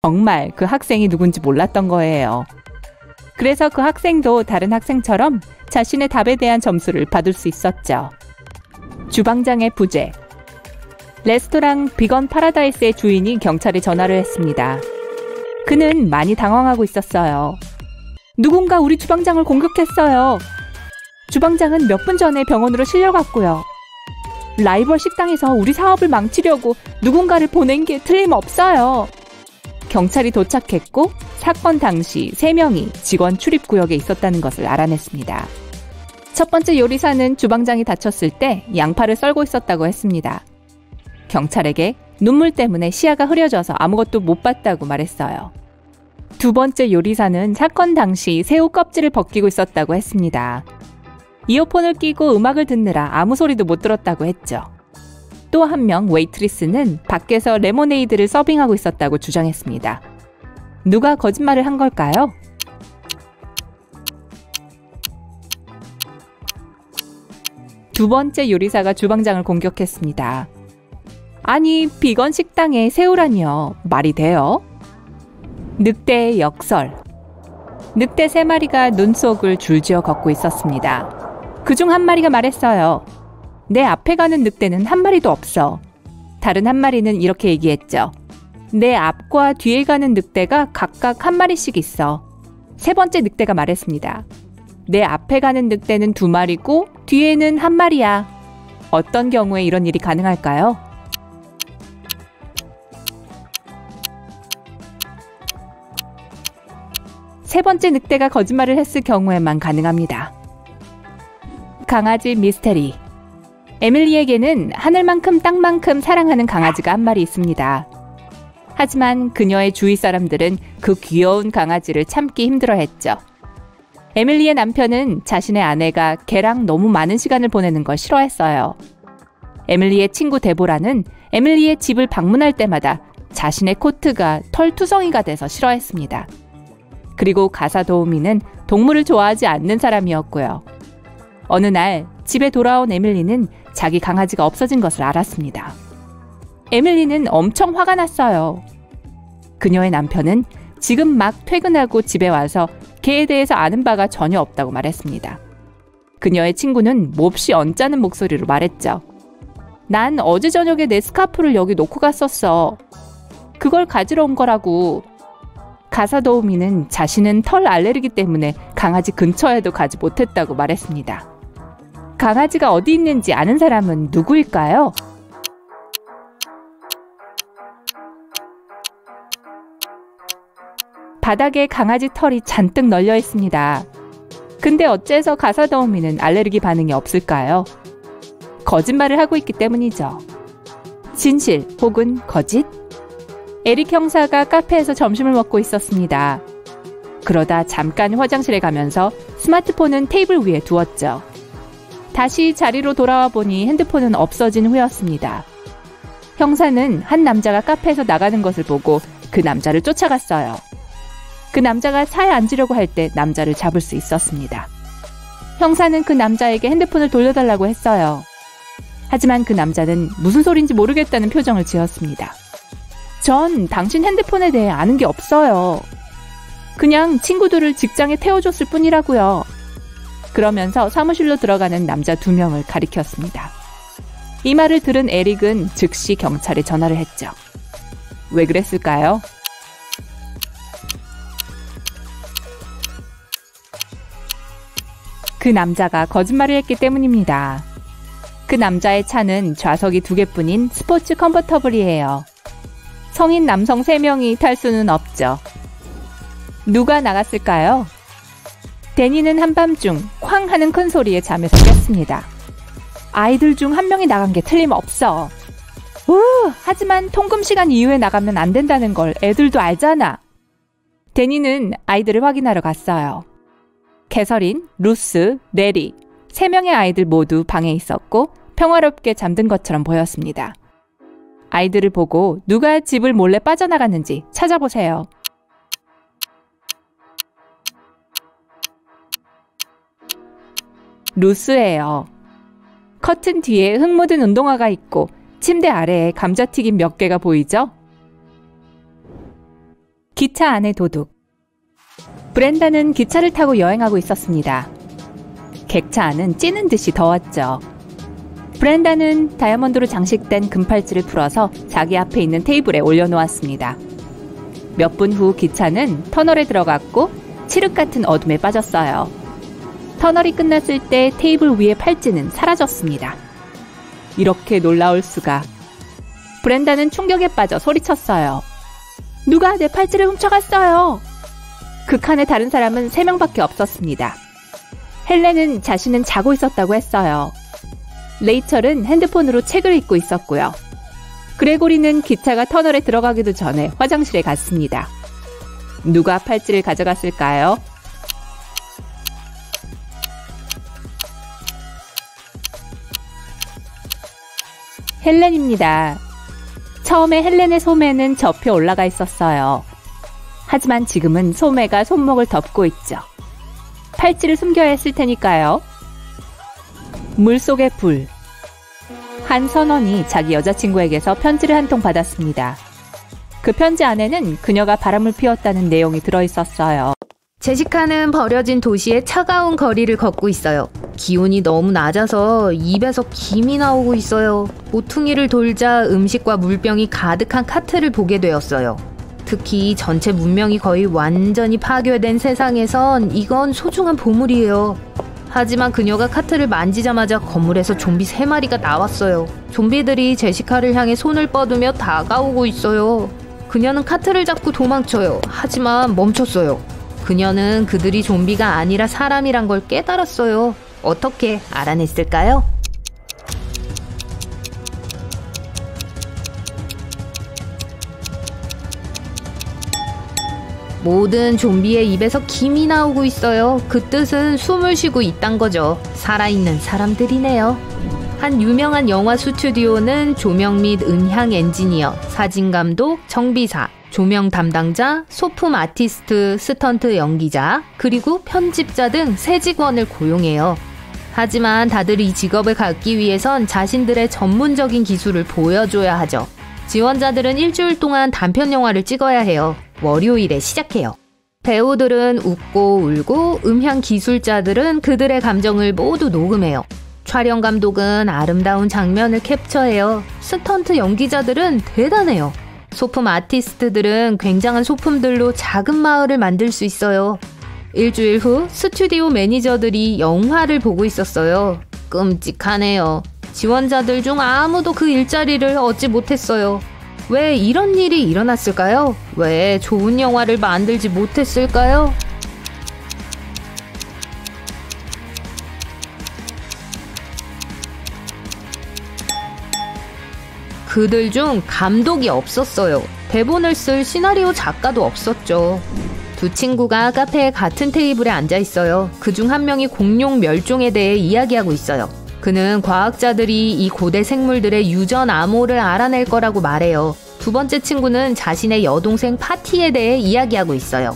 정말 그 학생이 누군지 몰랐던 거예요. 그래서 그 학생도 다른 학생처럼 자신의 답에 대한 점수를 받을 수 있었죠. 주방장의 부재. 레스토랑 비건 파라다이스의 주인이 경찰에 전화를 했습니다. 그는 많이 당황하고 있었어요. 누군가 우리 주방장을 공격했어요. 주방장은 몇 분 전에 병원으로 실려갔고요. 라이벌 식당에서 우리 사업을 망치려고 누군가를 보낸 게 틀림없어요. 경찰이 도착했고 사건 당시 3명이 직원 출입구역에 있었다는 것을 알아냈습니다. 첫 번째 요리사는 주방장이 다쳤을 때 양파를 썰고 있었다고 했습니다. 경찰에게 눈물 때문에 시야가 흐려져서 아무것도 못 봤다고 말했어요. 두 번째 요리사는 사건 당시 새우 껍질을 벗기고 있었다고 했습니다. 이어폰을 끼고 음악을 듣느라 아무 소리도 못 들었다고 했죠. 또 한 명 웨이트리스는 밖에서 레모네이드를 서빙하고 있었다고 주장했습니다. 누가 거짓말을 한 걸까요? 두 번째 요리사가 주방장을 공격했습니다. 아니, 비건 식당에 새우라니요. 말이 돼요? 늑대의 역설. 늑대 3마리가 눈 속을 줄지어 걷고 있었습니다. 그중 한 마리가 말했어요. 내 앞에 가는 늑대는 한 마리도 없어. 다른 한 마리는 이렇게 얘기했죠. 내 앞과 뒤에 가는 늑대가 각각 한 마리씩 있어. 세 번째 늑대가 말했습니다. 내 앞에 가는 늑대는 2마리고 뒤에는 한 마리야. 어떤 경우에 이런 일이 가능할까요? 세 번째 늑대가 거짓말을 했을 경우에만 가능합니다. 강아지 미스테리. 에밀리에게는 하늘만큼 땅만큼 사랑하는 강아지가 한 마리 있습니다. 하지만 그녀의 주위 사람들은 그 귀여운 강아지를 참기 힘들어했죠. 에밀리의 남편은 자신의 아내가 걔랑 너무 많은 시간을 보내는 걸 싫어했어요. 에밀리의 친구 데보라는 에밀리의 집을 방문할 때마다 자신의 코트가 털투성이가 돼서 싫어했습니다. 그리고 가사 도우미는 동물을 좋아하지 않는 사람이었고요. 어느 날 집에 돌아온 에밀리는 자기 강아지가 없어진 것을 알았습니다. 에밀리는 엄청 화가 났어요. 그녀의 남편은 지금 막 퇴근하고 집에 와서 개에 대해서 아는 바가 전혀 없다고 말했습니다. 그녀의 친구는 몹시 언짢은 목소리로 말했죠. 난 어제 저녁에 내 스카프를 여기 놓고 갔었어. 그걸 가지러 온 거라고. 가사 도우미는 자신은 털 알레르기 때문에 강아지 근처에도 가지 못했다고 말했습니다. 강아지가 어디 있는지 아는 사람은 누구일까요? 바닥에 강아지 털이 잔뜩 널려 있습니다. 근데 어째서 가사 도우미는 알레르기 반응이 없을까요? 거짓말을 하고 있기 때문이죠. 진실 혹은 거짓? 에릭 형사가 카페에서 점심을 먹고 있었습니다. 그러다 잠깐 화장실에 가면서 스마트폰은 테이블 위에 두었죠. 다시 자리로 돌아와 보니 핸드폰은 없어진 후였습니다. 형사는 한 남자가 카페에서 나가는 것을 보고 그 남자를 쫓아갔어요. 그 남자가 차에 앉으려고 할 때 남자를 잡을 수 있었습니다. 형사는 그 남자에게 핸드폰을 돌려달라고 했어요. 하지만 그 남자는 무슨 소린지 모르겠다는 표정을 지었습니다. 전 당신 핸드폰에 대해 아는 게 없어요. 그냥 친구들을 직장에 태워줬을 뿐이라고요. 그러면서 사무실로 들어가는 남자 2명을 가리켰습니다. 이 말을 들은 에릭은 즉시 경찰에 전화를 했죠. 왜 그랬을까요? 그 남자가 거짓말을 했기 때문입니다. 그 남자의 차는 좌석이 2개뿐인 스포츠 컨버터블이에요. 성인 남성 3명이 탈 수는 없죠. 누가 나갔을까요? 데니는 한밤중 쾅 하는 큰 소리에 잠에서 깼습니다. 아이들 중 한 명이 나간 게 틀림없어. 하지만 통금 시간 이후에 나가면 안 된다는 걸 애들도 알잖아. 데니는 아이들을 확인하러 갔어요. 캐서린, 루스, 내리 3명의 아이들 모두 방에 있었고 평화롭게 잠든 것처럼 보였습니다. 아이들을 보고 누가 집을 몰래 빠져나갔는지 찾아보세요. 루스예요. 커튼 뒤에 흙 묻은 운동화가 있고 침대 아래에 감자튀김 몇 개가 보이죠? 기차 안의 도둑. 브렌다는 기차를 타고 여행하고 있었습니다. 객차 안은 찌는 듯이 더웠죠. 브렌다는 다이아몬드로 장식된 금팔찌를 풀어서 자기 앞에 있는 테이블에 올려놓았습니다. 몇 분 후 기차는 터널에 들어갔고 칠흑 같은 어둠에 빠졌어요. 터널이 끝났을 때 테이블 위의 팔찌는 사라졌습니다. 이렇게 놀라울 수가. 브렌다는 충격에 빠져 소리쳤어요. 누가 내 팔찌를 훔쳐갔어요. 그 칸에 다른 사람은 3명밖에 없었습니다. 헬렌은 자신은 자고 있었다고 했어요. 레이첼은 핸드폰으로 책을 읽고 있었고요. 그레고리는 기차가 터널에 들어가기도 전에 화장실에 갔습니다. 누가 팔찌를 가져갔을까요? 헬렌입니다. 처음에 헬렌의 소매는 접혀 올라가 있었어요. 하지만 지금은 소매가 손목을 덮고 있죠. 팔찌를 숨겨야 했을 테니까요. 물속의 불. 한 선원이 자기 여자친구에게서 편지를 한 통 받았습니다. 그 편지 안에는 그녀가 바람을 피웠다는 내용이 들어있었어요. 제시카는 버려진 도시의 차가운 거리를 걷고 있어요. 기온이 너무 낮아서 입에서 김이 나오고 있어요. 모퉁이를 돌자 음식과 물병이 가득한 카트를 보게 되었어요. 특히 전체 문명이 거의 완전히 파괴된 세상에선 이건 소중한 보물이에요. 하지만 그녀가 카트를 만지자마자 건물에서 좀비 3마리가 나왔어요. 좀비들이 제시카를 향해 손을 뻗으며 다가오고 있어요. 그녀는 카트를 잡고 도망쳐요. 하지만 멈췄어요. 그녀는 그들이 좀비가 아니라 사람이란 걸 깨달았어요. 어떻게 알아냈을까요? 모든 좀비의 입에서 김이 나오고 있어요. 그 뜻은 숨을 쉬고 있단 거죠. 살아있는 사람들이네요. 한 유명한 영화 스튜디오는 조명 및 음향 엔지니어, 사진감독, 정비사, 조명 담당자, 소품 아티스트, 스턴트 연기자, 그리고 편집자 등 세 직원을 고용해요. 하지만 다들 이 직업을 갖기 위해선 자신들의 전문적인 기술을 보여줘야 하죠. 지원자들은 일주일 동안 단편 영화를 찍어야 해요. 월요일에 시작해요. 배우들은 웃고 울고, 음향 기술자들은 그들의 감정을 모두 녹음해요. 촬영 감독은 아름다운 장면을 캡처해요. 스턴트 연기자들은 대단해요. 소품 아티스트들은 굉장한 소품들로 작은 마을을 만들 수 있어요. 일주일 후 스튜디오 매니저들이 영화를 보고 있었어요. 끔찍하네요. 지원자들 중 아무도 그 일자리를 얻지 못했어요. 왜 이런 일이 일어났을까요? 왜 좋은 영화를 만들지 못했을까요? 그들 중 감독이 없었어요. 대본을 쓸 시나리오 작가도 없었죠. 두 친구가 카페의 같은 테이블에 앉아 있어요. 그중 한 명이 공룡 멸종에 대해 이야기하고 있어요. 그는 과학자들이 이 고대 생물들의 유전 암호를 알아낼 거라고 말해요. 두 번째 친구는 자신의 여동생 파티에 대해 이야기하고 있어요.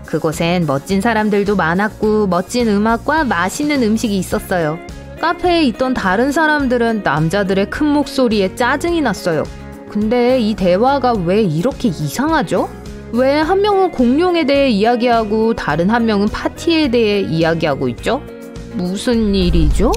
그곳엔 멋진 사람들도 많았고 멋진 음악과 맛있는 음식이 있었어요. 카페에 있던 다른 사람들은 남자들의 큰 목소리에 짜증이 났어요. 근데 이 대화가 왜 이렇게 이상하죠? 왜 한 명은 공룡에 대해 이야기하고 다른 한 명은 파티에 대해 이야기하고 있죠? 무슨 일이죠?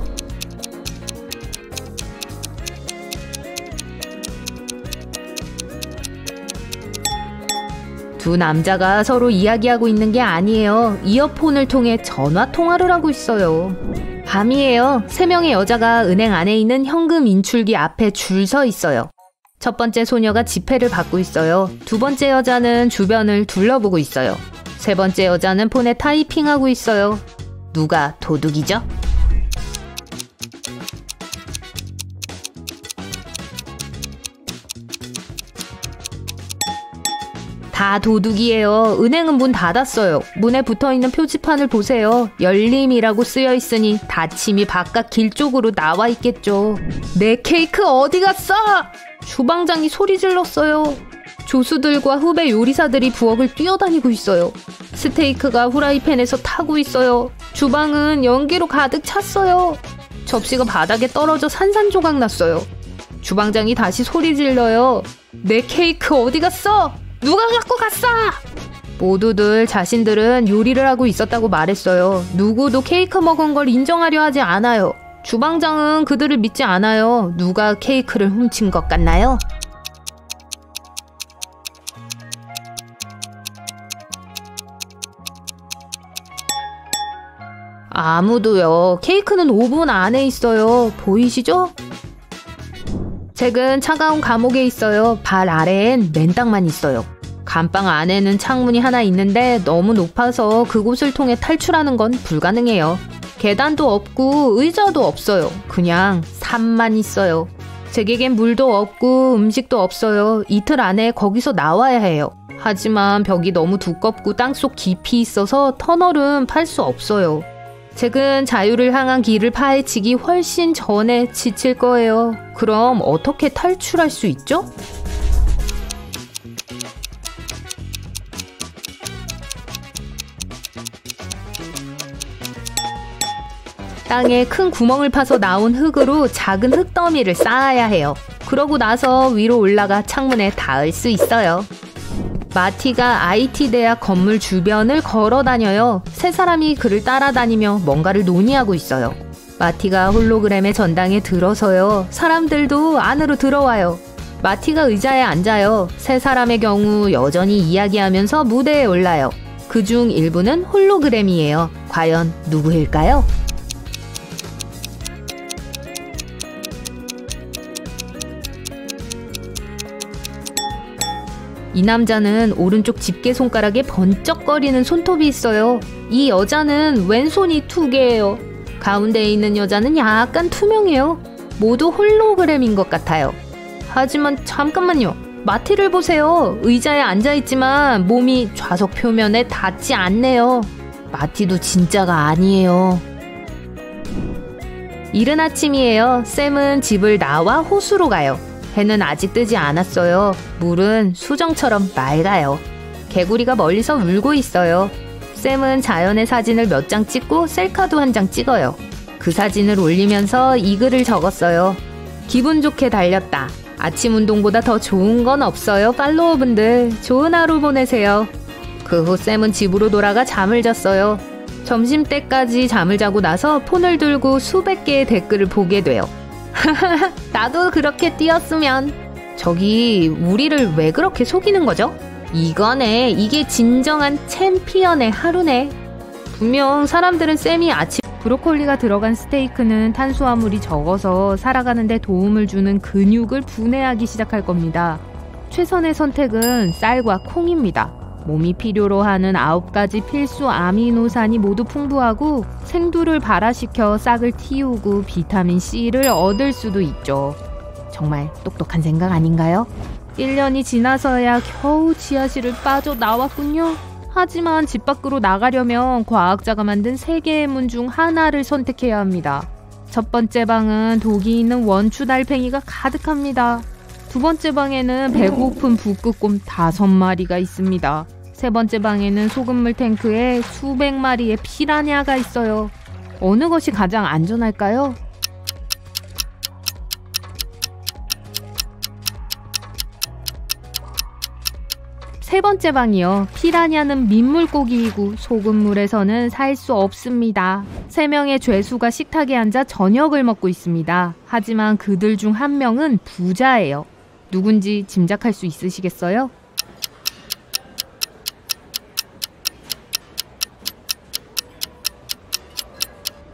두 남자가 서로 이야기하고 있는 게 아니에요. 이어폰을 통해 전화 통화를 하고 있어요. 밤이에요. 3명의 여자가 은행 안에 있는 현금 인출기 앞에 줄 서 있어요. 첫 번째 소녀가 지폐를 받고 있어요. 두 번째 여자는 주변을 둘러보고 있어요. 세 번째 여자는 폰에 타이핑하고 있어요. 누가 도둑이죠? 다 도둑이에요. 은행은 문 닫았어요. 문에 붙어있는 표지판을 보세요. 열림이라고 쓰여있으니 닫힘이 바깥 길 쪽으로 나와 있겠죠. 내 케이크 어디 갔어? 주방장이 소리 질렀어요. 조수들과 후배 요리사들이 부엌을 뛰어다니고 있어요. 스테이크가 후라이팬에서 타고 있어요. 주방은 연기로 가득 찼어요. 접시가 바닥에 떨어져 산산조각 났어요. 주방장이 다시 소리 질러요. 내 케이크 어디 갔어? 누가 갖고 갔어? 모두들 자신들은 요리를 하고 있었다고 말했어요. 누구도 케이크 먹은 걸 인정하려 하지 않아요. 주방장은 그들을 믿지 않아요. 누가 케이크를 훔친 것 같나요? 아무도요. 케이크는 오븐 안에 있어요. 보이시죠? 잭은 차가운 감옥에 있어요. 발 아래엔 맨땅만 있어요. 감방 안에는 창문이 하나 있는데 너무 높아서 그곳을 통해 탈출하는 건 불가능해요. 계단도 없고 의자도 없어요. 그냥 산만 있어요. 잭에겐 물도 없고 음식도 없어요. 이틀 안에 거기서 나와야 해요. 하지만 벽이 너무 두껍고 땅속 깊이 있어서 터널은 팔 수 없어요. 잭은 자유를 향한 길을 파헤치기 훨씬 전에 지칠 거예요. 그럼 어떻게 탈출할 수 있죠? 땅에 큰 구멍을 파서 나온 흙으로 작은 흙더미를 쌓아야 해요. 그러고 나서 위로 올라가 창문에 닿을 수 있어요. 마티가 IT 대학 건물 주변을 걸어 다녀요. 세 사람이 그를 따라다니며 뭔가를 논의하고 있어요. 마티가 홀로그램의 전당에 들어서요. 사람들도 안으로 들어와요. 마티가 의자에 앉아요. 세 사람의 경우 여전히 이야기하면서 무대에 올라요. 그중 일부는 홀로그램이에요. 과연 누구일까요? 이 남자는 오른쪽 집게 손가락에 번쩍거리는 손톱이 있어요. 이 여자는 왼손이 2개예요. 가운데에 있는 여자는 약간 투명해요. 모두 홀로그램인 것 같아요. 하지만 잠깐만요. 마티를 보세요. 의자에 앉아있지만 몸이 좌석 표면에 닿지 않네요. 마티도 진짜가 아니에요. 이른 아침이에요. 샘은 집을 나와 호수로 가요. 해는 아직 뜨지 않았어요. 물은 수정처럼 맑아요. 개구리가 멀리서 울고 있어요. 샘은 자연의 사진을 몇 장 찍고 셀카도 한 장 찍어요. 그 사진을 올리면서 이 글을 적었어요. 기분 좋게 달렸다. 아침 운동보다 더 좋은 건 없어요. 팔로워분들 좋은 하루 보내세요. 그 후 샘은 집으로 돌아가 잠을 잤어요. 점심때까지 잠을 자고 나서 폰을 들고 수백 개의 댓글을 보게 돼요. 나도 그렇게 뛰었으면. 저기 우리를 왜 그렇게 속이는 거죠? 이거네. 이게 진정한 챔피언의 하루네. 분명 사람들은 샘이 아침 브로콜리가 들어간 스테이크는 탄수화물이 적어서 살아가는데 도움을 주는 근육을 분해하기 시작할 겁니다. 최선의 선택은 쌀과 콩입니다. 몸이 필요로 하는 9가지 필수 아미노산이 모두 풍부하고 생두를 발화시켜 싹을 틔우고 비타민 C를 얻을 수도 있죠. 정말 똑똑한 생각 아닌가요? 1년이 지나서야 겨우 지하실을 빠져나왔군요. 하지만 집 밖으로 나가려면 과학자가 만든 3개의 문 중 하나를 선택해야 합니다. 첫 번째 방은 독이 있는 원추 달팽이가 가득합니다. 두 번째 방에는 배고픈 북극곰 5마리가 있습니다. 세 번째 방에는 소금물 탱크에 수백 마리의 피라냐가 있어요. 어느 것이 가장 안전할까요? 세 번째 방이요. 피라냐는 민물고기이고 소금물에서는 살 수 없습니다. 3명의 죄수가 식탁에 앉아 저녁을 먹고 있습니다. 하지만 그들 중 한 명은 부자예요. 누군지 짐작할 수 있으시겠어요?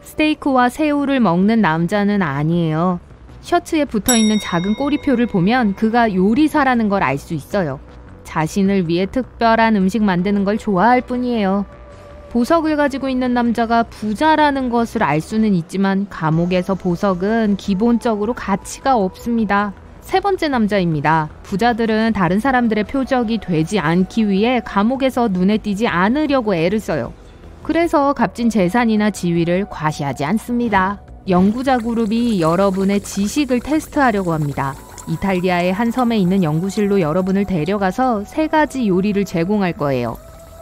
스테이크와 새우를 먹는 남자는 아니에요. 셔츠에 붙어있는 작은 꼬리표를 보면 그가 요리사라는 걸 알 수 있어요. 자신을 위해 특별한 음식 만드는 걸 좋아할 뿐이에요. 보석을 가지고 있는 남자가 부자라는 것을 알 수는 있지만 감옥에서 보석은 기본적으로 가치가 없습니다. 세 번째 남자입니다. 부자들은 다른 사람들의 표적이 되지 않기 위해 감옥에서 눈에 띄지 않으려고 애를 써요. 그래서 값진 재산이나 지위를 과시하지 않습니다. 연구자 그룹이 여러분의 지식을 테스트하려고 합니다. 이탈리아의 한 섬에 있는 연구실로 여러분을 데려가서 3가지 요리를 제공할 거예요.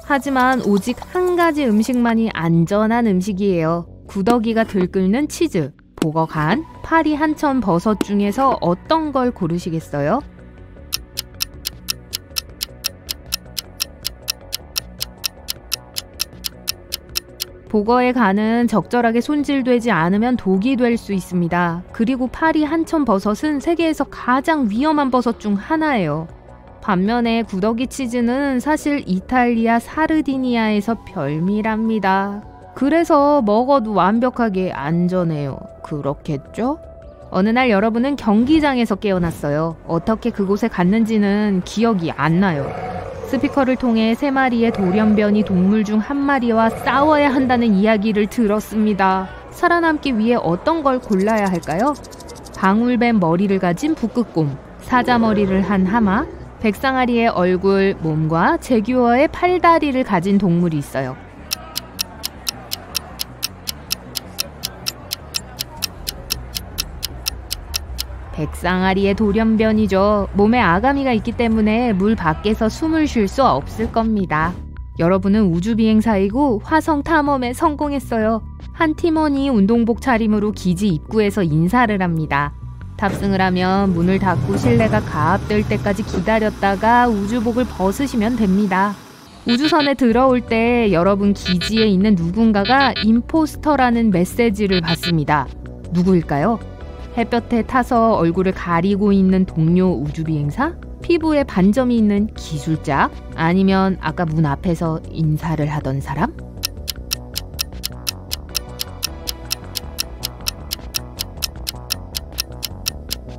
하지만 오직 한 가지 음식만이 안전한 음식이에요. 구더기가 들끓는 치즈, 보거 간, 파리 한천 버섯 중에서 어떤 걸 고르시겠어요? 보거의 간은 적절하게 손질되지 않으면 독이 될 수 있습니다. 그리고 파리 한천 버섯은 세계에서 가장 위험한 버섯 중 하나예요. 반면에 구더기 치즈는 사실 이탈리아 사르디니아에서 별미랍니다. 그래서 먹어도 완벽하게 안전해요. 그렇겠죠? 어느 날 여러분은 경기장에서 깨어났어요. 어떻게 그곳에 갔는지는 기억이 안 나요. 스피커를 통해 3마리의 돌연변이 동물 중 1마리와 싸워야 한다는 이야기를 들었습니다. 살아남기 위해 어떤 걸 골라야 할까요? 방울뱀 머리를 가진 북극곰, 사자머리를 한 하마, 백상아리의 얼굴, 몸과 제규어의 팔다리를 가진 동물이 있어요. 백상아리의 돌연변이죠. 몸에 아가미가 있기 때문에 물 밖에서 숨을 쉴 수 없을 겁니다. 여러분은 우주비행사이고 화성 탐험에 성공했어요. 한 팀원이 운동복 차림으로 기지 입구에서 인사를 합니다. 탑승을 하면 문을 닫고 실내가 가압될 때까지 기다렸다가 우주복을 벗으시면 됩니다. 우주선에 들어올 때 여러분 기지에 있는 누군가가 임포스터라는 메시지를 받습니다. 누구일까요? 햇볕에 타서 얼굴을 가리고 있는 동료 우주비행사? 피부에 반점이 있는 기술자? 아니면 아까 문 앞에서 인사를 하던 사람?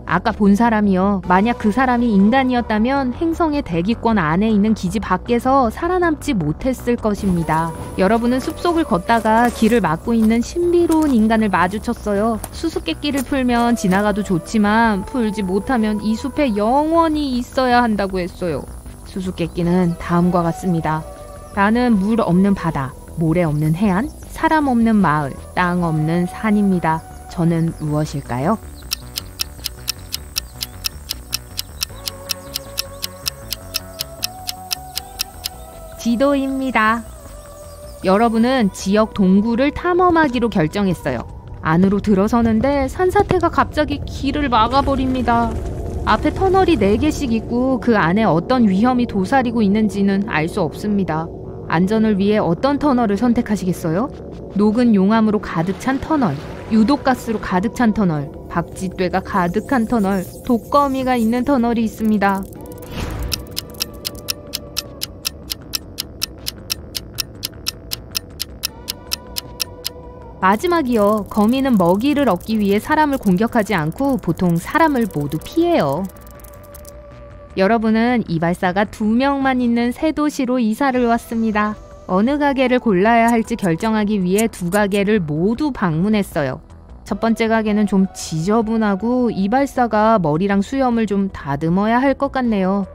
아까 본 사람이요. 만약 그 사람이 인간이었다면 행성의 대기권 안에 있는 기지 밖에서 살아남지 못했을 것입니다. 여러분은 숲속을 걷다가 길을 막고 있는 신비로운 인간을 마주쳤어요. 수수께끼를 풀면 지나가도 좋지만 풀지 못하면 이 숲에 영원히 있어야 한다고 했어요. 수수께끼는 다음과 같습니다. 나는 물 없는 바다, 모래 없는 해안, 사람 없는 마을, 땅 없는 산입니다. 저는 무엇일까요? 지도입니다. 여러분은 지역 동굴을 탐험하기로 결정했어요. 안으로 들어서는데 산사태가 갑자기 길을 막아버립니다. 앞에 터널이 4개씩 있고 그 안에 어떤 위험이 도사리고 있는지는 알 수 없습니다. 안전을 위해 어떤 터널을 선택하시겠어요? 녹은 용암으로 가득 찬 터널, 유독가스로 가득 찬 터널, 박쥐떼가 가득한 터널, 독거미가 있는 터널이 있습니다. 마지막이요. 거미는 먹이를 얻기 위해 사람을 공격하지 않고 보통 사람을 모두 피해요. 여러분은 이발사가 2명만 있는 새 도시로 이사를 왔습니다. 어느 가게를 골라야 할지 결정하기 위해 2가게를 모두 방문했어요. 첫 번째 가게는 좀 지저분하고 이발사가 머리랑 수염을 좀 다듬어야 할 것 같네요.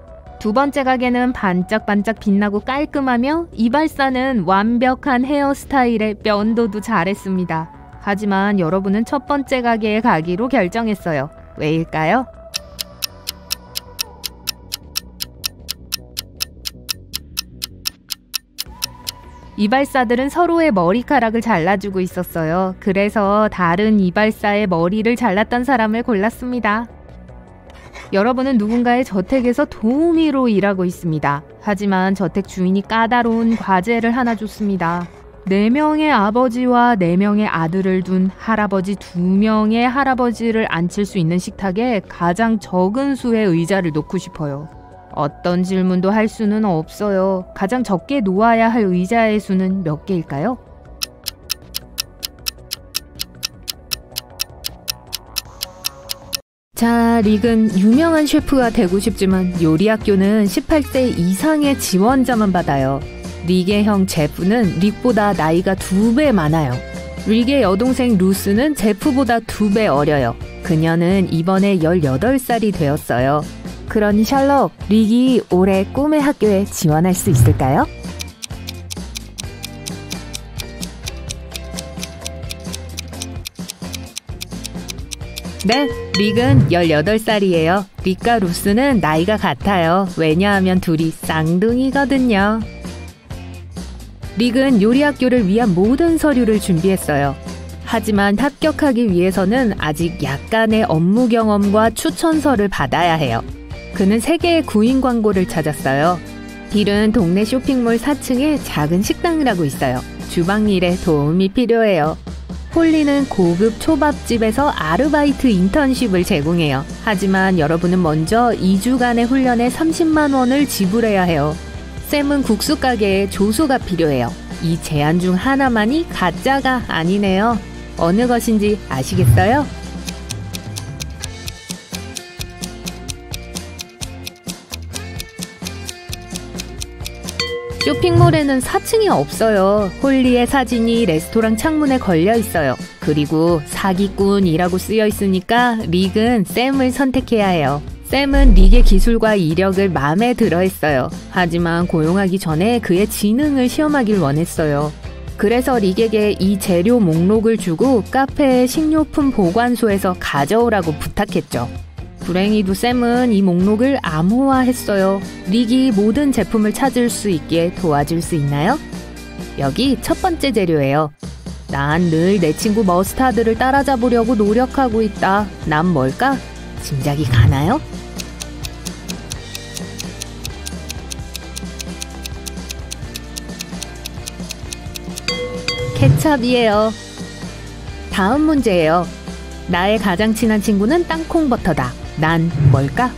2번째 가게는 반짝반짝 빛나고 깔끔하며 이발사는 완벽한 헤어스타일에 면도도 잘했습니다. 하지만 여러분은 첫 번째 가게에 가기로 결정했어요. 왜일까요? 이발사들은 서로의 머리카락을 잘라주고 있었어요. 그래서 다른 이발사의 머리를 잘랐던 사람을 골랐습니다. 여러분은 누군가의 저택에서 도우미로 일하고 있습니다. 하지만 저택 주인이 까다로운 과제를 하나 줬습니다. 4명의 아버지와 4명의 아들을 둔 할아버지 2명의 할아버지를 앉힐 수 있는 식탁에 가장 적은 수의 의자를 놓고 싶어요. 어떤 질문도 할 수는 없어요. 가장 적게 놓아야 할 의자의 수는 몇 개일까요? 자, 릭은 유명한 셰프가 되고 싶지만 요리학교는 18세 이상의 지원자만 받아요. 릭의 형 제프는 릭보다 나이가 2배 많아요. 릭의 여동생 루스는 제프보다 2배 어려요. 그녀는 이번에 18살이 되었어요. 그러니 셜록, 릭이 올해 꿈의 학교에 지원할 수 있을까요? 네, 릭은 18살이에요. 릭과 루스는 나이가 같아요. 왜냐하면 둘이 쌍둥이거든요. 릭은 요리학교를 위한 모든 서류를 준비했어요. 하지만 합격하기 위해서는 아직 약간의 업무 경험과 추천서를 받아야 해요. 그는 3개의 구인 광고를 찾았어요. 딜은 동네 쇼핑몰 4층에 작은 식당을 하고 있어요. 주방 일에 도움이 필요해요. 홀리는 고급 초밥집에서 아르바이트 인턴십을 제공해요. 하지만 여러분은 먼저 2주간의 훈련에 30만 원을 지불해야 해요. 샘은 국수 가게에 조수가 필요해요. 이 제안 중 하나만이 가짜가 아니네요. 어느 것인지 아시겠어요? 쇼핑몰에는 4층이 없어요. 홀리의 사진이 레스토랑 창문에 걸려 있어요. 그리고 사기꾼이라고 쓰여 있으니까 릭은 샘을 선택해야 해요. 샘은 릭의 기술과 이력을 마음에 들어 했어요. 하지만 고용하기 전에 그의 지능을 시험하길 원했어요. 그래서 릭에게 이 재료 목록을 주고 카페의 식료품 보관소에서 가져오라고 부탁했죠. 불행히도 샘은 이 목록을 암호화했어요. 릭이 모든 제품을 찾을 수 있게 도와줄 수 있나요? 여기 첫 번째 재료예요. 난 늘 내 친구 머스타드를 따라잡으려고 노력하고 있다. 난 뭘까? 짐작이 가나요? 케찹이에요. 다음 문제예요. 나의 가장 친한 친구는 땅콩버터다. 난 뭘까?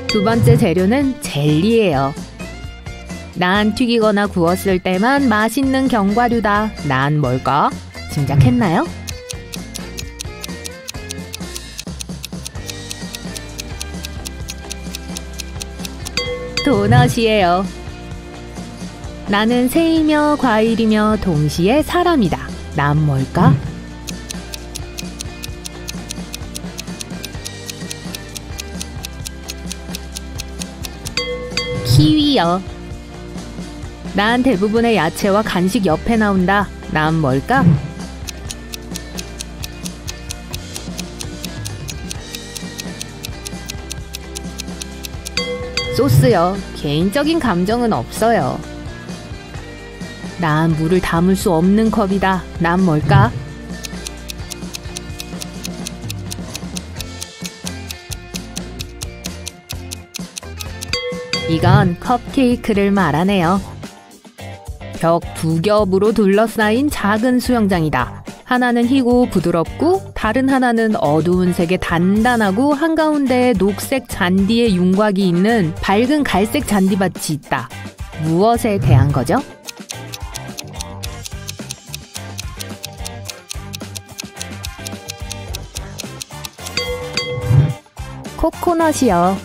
두 번째 재료는 젤리예요. 난 튀기거나 구웠을 때만 맛있는 견과류다. 난 뭘까? 짐작했나요? 도넛이에요. 나는 새이며 과일이며 동시에 사람이다. 난 뭘까? 키위요. 난 대부분의 야채와 간식 옆에 나온다. 난 뭘까? 소스요. 개인적인 감정은 없어요. 난 물을 담을 수 없는 컵이다. 난 뭘까? 이건 컵케이크를 말하네요. 벽 2겹으로 둘러싸인 작은 수영장이다. 하나는 희고 부드럽고 다른 하나는 어두운 색의 단단하고 한가운데에 녹색 잔디의 윤곽이 있는 밝은 갈색 잔디밭이 있다. 무엇에 대한 거죠? 코코넛이요.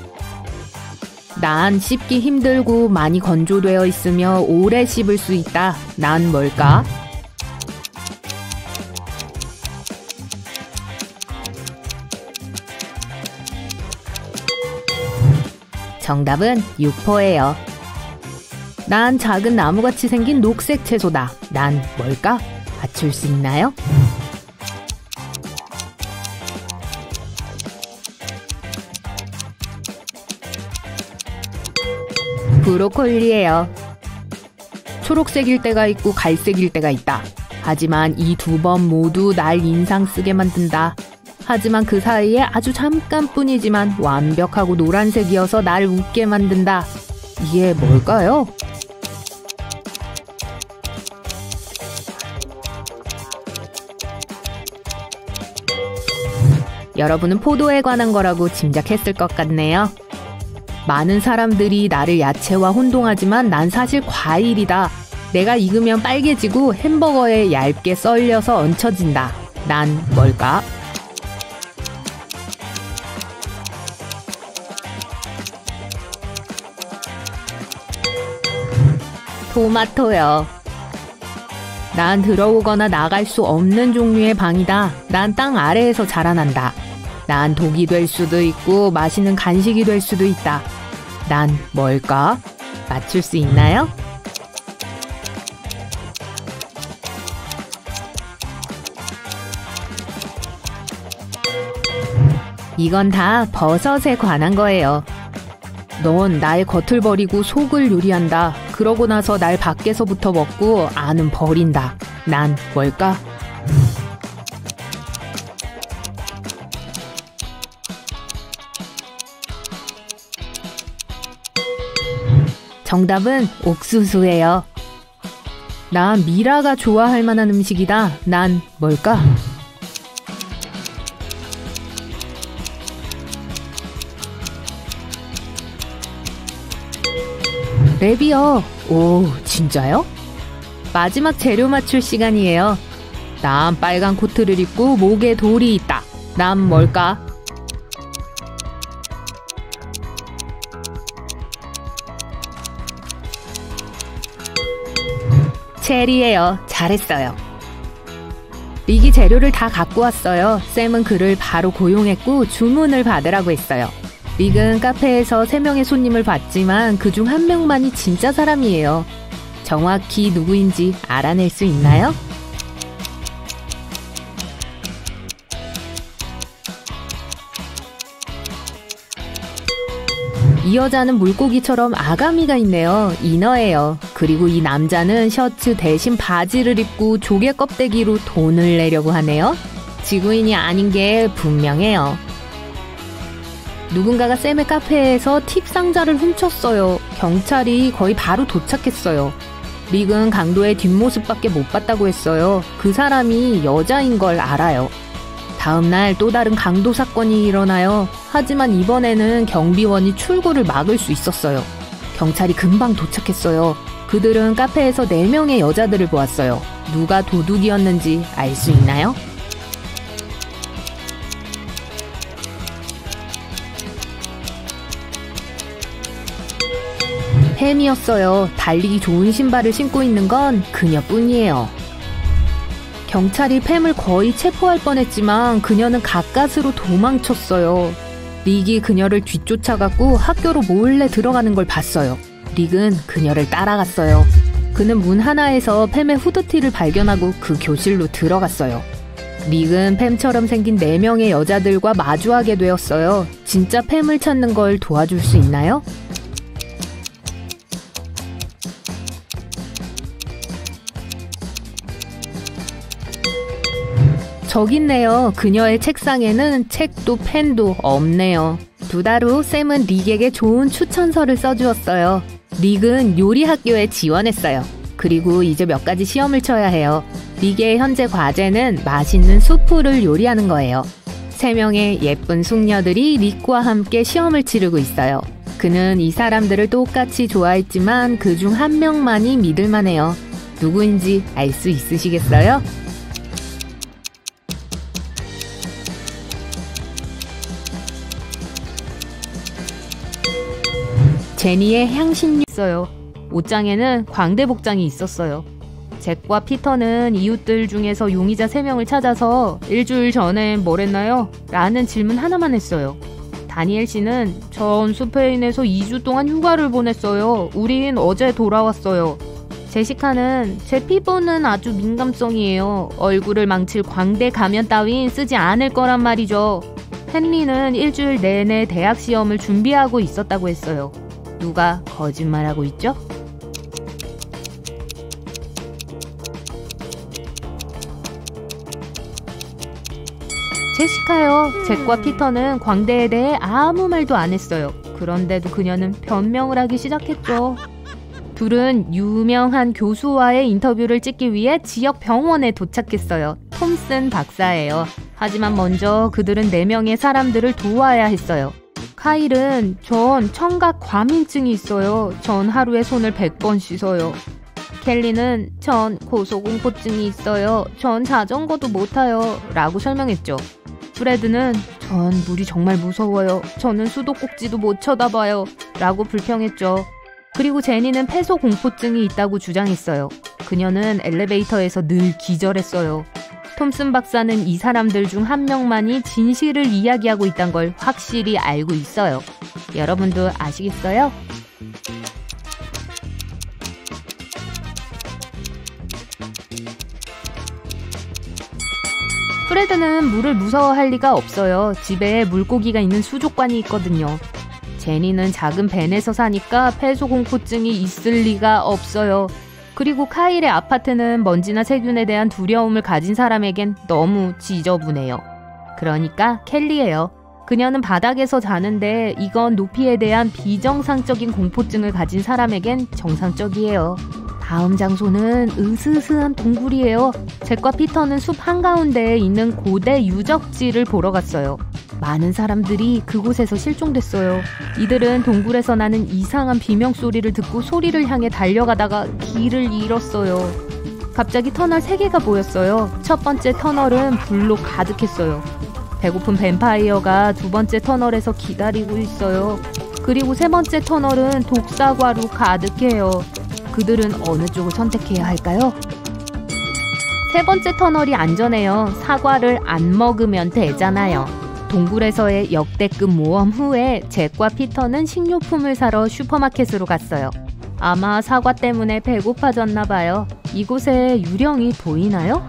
난 씹기 힘들고 많이 건조되어 있으며 오래 씹을 수 있다. 난 뭘까? 정답은 육포예요. 난 작은 나무같이 생긴 녹색 채소다. 난 뭘까? 맞출 수 있나요? 브로콜리예요. 초록색일 때가 있고 갈색일 때가 있다. 하지만 이 두 번 모두 날 인상 쓰게 만든다. 하지만 그 사이에 아주 잠깐뿐이지만 완벽하고 노란색이어서 날 웃게 만든다. 이게 뭘까요? 여러분은 포도에 관한 거라고 짐작했을 것 같네요. 많은 사람들이 나를 야채와 혼동하지만 난 사실 과일이다. 내가 익으면 빨개지고 햄버거에 얇게 썰려서 얹혀진다. 난 뭘까? 토마토요. 난 들어오거나 나갈 수 없는 종류의 방이다. 난 땅 아래에서 자라난다. 난 독이 될 수도 있고 맛있는 간식이 될 수도 있다. 난 뭘까? 맞출 수 있나요? 이건 다 버섯에 관한 거예요. 넌 나의 겉을 버리고 속을 요리한다. 그러고 나서 날 밖에서부터 먹고 안은 버린다. 난 뭘까? 정답은 옥수수예요. 난 미라가 좋아할 만한 음식이다. 난 뭘까? 랩이요. 오, 진짜요? 마지막 재료 맞출 시간이에요. 난 빨간 코트를 입고 목에 돌이 있다. 난 뭘까? 체리예요. 잘했어요. 릭이 재료를 다 갖고 왔어요. 샘은 그를 바로 고용했고 주문을 받으라고 했어요. 릭은 카페에서 3명의 손님을 봤지만 그중 1명만이 진짜 사람이에요. 정확히 누구인지 알아낼 수 있나요? 이 여자는 물고기처럼 아가미가 있네요. 이너예요. 그리고 이 남자는 셔츠 대신 바지를 입고 조개 껍데기로 돈을 내려고 하네요. 지구인이 아닌 게 분명해요. 누군가가 샘의 카페에서 팁 상자를 훔쳤어요. 경찰이 거의 바로 도착했어요. 릭은 강도의 뒷모습밖에 못 봤다고 했어요. 그 사람이 여자인 걸 알아요. 다음날 또 다른 강도 사건이 일어나요. 하지만 이번에는 경비원이 출구를 막을 수 있었어요. 경찰이 금방 도착했어요. 그들은 카페에서 4명의 여자들을 보았어요. 누가 도둑이었는지 알 수 있나요? 팸이었어요. 달리기 좋은 신발을 신고 있는 건 그녀뿐이에요. 경찰이 팸을 거의 체포할 뻔했지만 그녀는 가까스로 도망쳤어요. 릭이 그녀를 뒤쫓아갔고 학교로 몰래 들어가는 걸 봤어요. 릭은 그녀를 따라갔어요. 그는 문 하나에서 팸의 후드티를 발견하고 그 교실로 들어갔어요. 릭은 팸처럼 생긴 4명의 여자들과 마주하게 되었어요. 진짜 팸을 찾는 걸 도와줄 수 있나요? 저기 있네요. 그녀의 책상에는 책도 펜도 없네요. 2달 후 샘은 릭에게 좋은 추천서를 써주었어요. 릭은 요리 학교에 지원했어요. 그리고 이제 몇 가지 시험을 쳐야 해요. 릭의 현재 과제는 맛있는 수프를 요리하는 거예요. 3명의 예쁜 숙녀들이 릭과 함께 시험을 치르고 있어요. 그는 이 사람들을 똑같이 좋아했지만 그중 1명만이 믿을만해요. 누구인지 알 수 있으시겠어요? 제니의 향신료 있어요. 옷장에는 광대복장이 있었어요. 잭과 피터는 이웃들 중에서 용의자 3명을 찾아서 일주일 전에 뭘 했나요? 라는 질문 하나만 했어요. 다니엘 씨는 전 스페인에서 2주 동안 휴가를 보냈어요. 우린 어제 돌아왔어요. 제시카는 제 피부는 아주 민감성이에요. 얼굴을 망칠 광대 가면 따윈 쓰지 않을 거란 말이죠. 헨리는 일주일 내내 대학 시험을 준비하고 있었다고 했어요. 누가 거짓말하고 있죠? 제시카요. 잭과 피터는 광대에 대해 아무 말도 안 했어요. 그런데도 그녀는 변명을 하기 시작했죠. 둘은 유명한 교수와의 인터뷰를 찍기 위해 지역 병원에 도착했어요. 톰슨 박사예요. 하지만 먼저 그들은 4명의 사람들을 도와야 했어요. 카일은 전 청각 과민증이 있어요. 전 하루에 손을 100번 씻어요. 켈리는 전 고소공포증이 있어요. 전 자전거도 못 타요. 라고 설명했죠. 프레드는 전 물이 정말 무서워요. 저는 수도꼭지도 못 쳐다봐요. 라고 불평했죠. 그리고 제니는 폐소공포증이 있다고 주장했어요. 그녀는 엘리베이터에서 늘 기절했어요. 톰슨 박사는 이 사람들 중 1명만이 진실을 이야기하고 있다는 걸 확실히 알고 있어요. 여러분도 아시겠어요? 프레드는 물을 무서워할 리가 없어요. 집에 물고기가 있는 수족관이 있거든요. 제니는 작은 벤에서 사니까 폐소공포증이 있을 리가 없어요. 그리고 카일의 아파트는 먼지나 세균에 대한 두려움을 가진 사람에겐 너무 지저분해요. 그러니까 켈리예요. 그녀는 바닥에서 자는데 이건 높이에 대한 비정상적인 공포증을 가진 사람에겐 정상적이에요. 다음 장소는 으스스한 동굴이에요. 잭과 피터는 숲 한가운데에 있는 고대 유적지를 보러 갔어요. 많은 사람들이 그곳에서 실종됐어요. 이들은 동굴에서 나는 이상한 비명소리를 듣고 소리를 향해 달려가다가 길을 잃었어요. 갑자기 터널 3개가 보였어요. 첫 번째 터널은 불로 가득했어요. 배고픈 뱀파이어가 두 번째 터널에서 기다리고 있어요. 그리고 세 번째 터널은 독사과로 가득해요. 그들은 어느 쪽을 선택해야 할까요? 세 번째 터널이 안전해요. 사과를 안 먹으면 되잖아요. 동굴에서의 역대급 모험 후에 잭과 피터는 식료품을 사러 슈퍼마켓으로 갔어요. 아마 사과 때문에 배고파졌나 봐요. 이곳에 유령이 보이나요?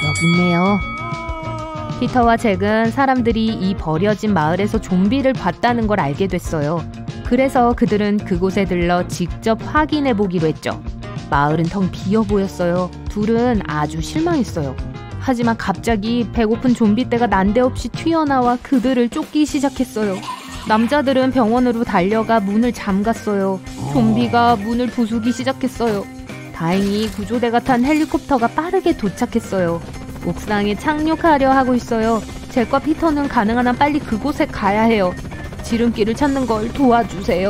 여기 있네요. 피터와 잭은 사람들이 이 버려진 마을에서 좀비를 봤다는 걸 알게 됐어요. 그래서 그들은 그곳에 들러 직접 확인해 보기로 했죠. 마을은 텅 비어 보였어요. 둘은 아주 실망했어요. 하지만 갑자기 배고픈 좀비떼가 난데없이 튀어나와 그들을 쫓기 시작했어요. 남자들은 병원으로 달려가 문을 잠갔어요. 좀비가 문을 부수기 시작했어요. 다행히 구조대가 탄 헬리콥터가 빠르게 도착했어요. 옥상에 착륙하려 하고 있어요. 잭과 피터는 가능한 한 빨리 그곳에 가야 해요. 지름길을 찾는 걸 도와주세요.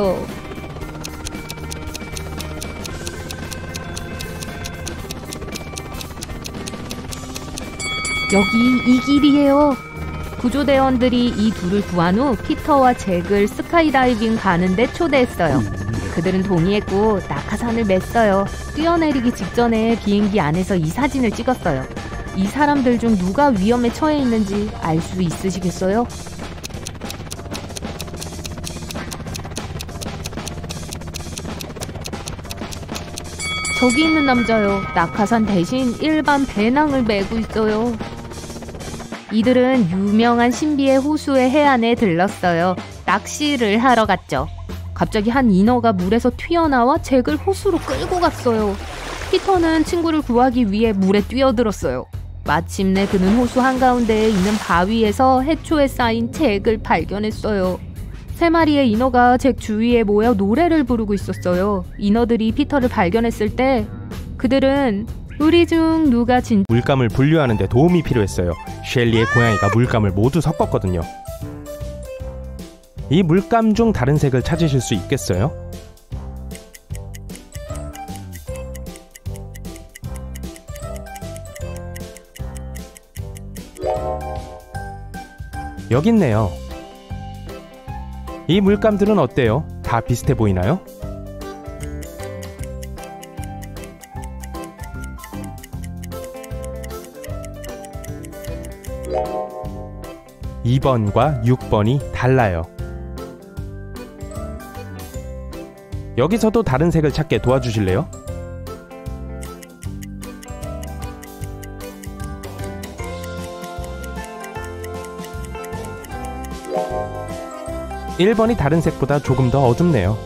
여기 이 길이에요. 구조대원들이 이 둘을 구한 후 피터와 잭을 스카이다이빙 가는데 초대했어요. 그들은 동의했고 낙하산을 맸어요. 뛰어내리기 직전에 비행기 안에서 이 사진을 찍었어요. 이 사람들 중 누가 위험에 처해 있는지 알 수 있으시겠어요? 저기 있는 남자요. 낙하산 대신 일반 배낭을 메고 있어요. 이들은 유명한 신비의 호수의 해안에 들렀어요. 낚시를 하러 갔죠. 갑자기 한 인어가 물에서 튀어나와 잭을 호수로 끌고 갔어요. 피터는 친구를 구하기 위해 물에 뛰어들었어요. 마침내 그는 호수 한가운데에 있는 바위에서 해초에 쌓인 잭을 발견했어요. 3마리의 인어가 잭 주위에 모여 노래를 부르고 있었어요. 인어들이 피터를 발견했을 때 그들은 우리 중 누가 물감을 분류하는 데 도움이 필요했어요. 셸리의 고양이가 물감을 모두 섞었거든요. 이 물감 중 다른 색을 찾으실 수 있겠어요? 여기 있네요. 이 물감들은 어때요? 다 비슷해 보이나요? (2번과) (6번이) 달라요. 여기서도 다른 색을 찾게 도와주실래요? (1번이) 다른 색보다 조금 더 어둡네요.